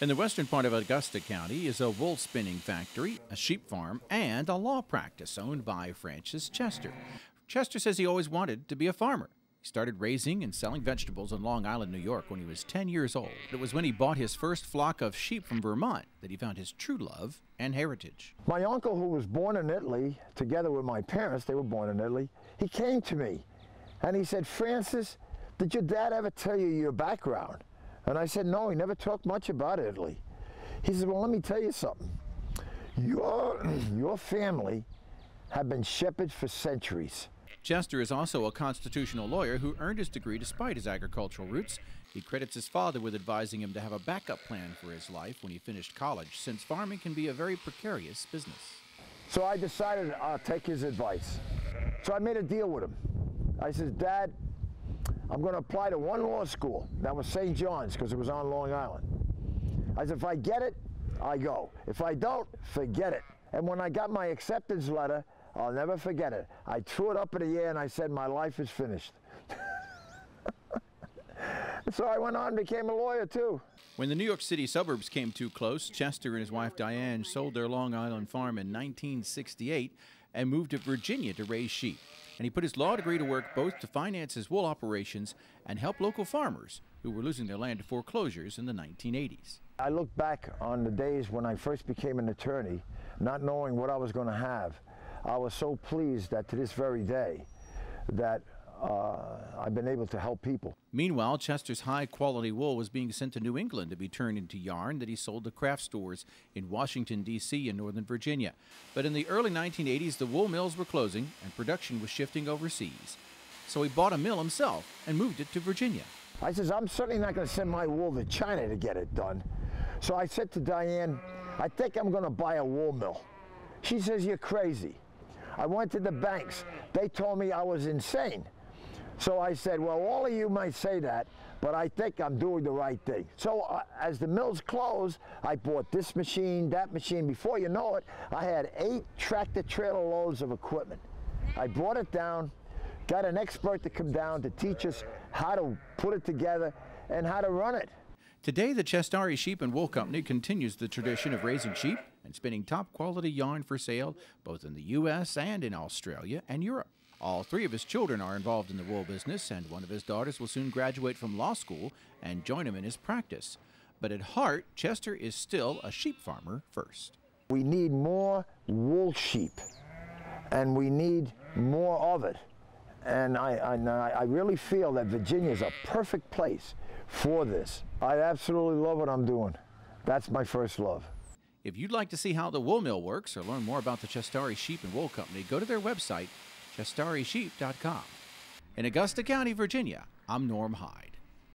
In the western part of Augusta County is a wool spinning factory, a sheep farm, and a law practice owned by Francis Chester. Chester says he always wanted to be a farmer. He started raising and selling vegetables in Long Island, New York when he was 10 years old. It was when he bought his first flock of sheep from Vermont that he found his true love and heritage. My uncle, who was born in Italy, together with my parents, they were born in Italy, he came to me and he said, "Francis, did your dad ever tell you your background?" And I said, "No, he never talked much about Italy." He said, "Well, let me tell you something. Your family have been shepherds for centuries." Chester is also a constitutional lawyer who earned his degree despite his agricultural roots. He credits his father with advising him to have a backup plan for his life when he finished college, since farming can be a very precarious business. So I decided I'll take his advice. So I made a deal with him. I said, "Dad, I'm going to apply to one law school." That was St. John's, because it was on Long Island. I said, "If I get it, I go. If I don't, forget it." And when I got my acceptance letter, I'll never forget it. I threw it up in the air and I said, "My life is finished." So I went on and became a lawyer too. When the New York City suburbs came too close, Chester and his wife Diane sold their Long Island farm in 1968 and moved to Virginia to raise sheep. And he put his law degree to work both to finance his wool operations and help local farmers who were losing their land to foreclosures in the 1980s. I look back on the days when I first became an attorney, not knowing what I was going to have. I was so pleased that to this very day that I've been able to help people. Meanwhile, Chester's high-quality wool was being sent to New England to be turned into yarn that he sold to craft stores in Washington, D.C. and Northern Virginia. But in the early 1980s, the wool mills were closing and production was shifting overseas. So he bought a mill himself and moved it to Virginia. I says, "I'm certainly not going to send my wool to China to get it done." So I said to Diane, "I think I'm going to buy a wool mill." She says, "You're crazy." I went to the banks. They told me I was insane. So I said, "Well, all of you might say that, but I think I'm doing the right thing." So as the mills closed, I bought this machine, that machine. Before you know it, I had 8 tractor-trailer loads of equipment. I brought it down, got an expert to come down to teach us how to put it together and how to run it. Today, the Cestari Sheep and Wool Company continues the tradition of raising sheep and spinning top-quality yarn for sale both in the U.S. and in Australia and Europe. All 3 of his children are involved in the wool business, and one of his daughters will soon graduate from law school and join him in his practice. But at heart, Chester is still a sheep farmer first. We need more wool sheep, and we need more of it. And I really feel that Virginia is a perfect place for this. I absolutely love what I'm doing. That's my first love. If you'd like to see how the wool mill works or learn more about the Cestari Sheep and Wool Company, go to their website, CestariSheep.com. In Augusta County, Virginia, I'm Norm Hyde.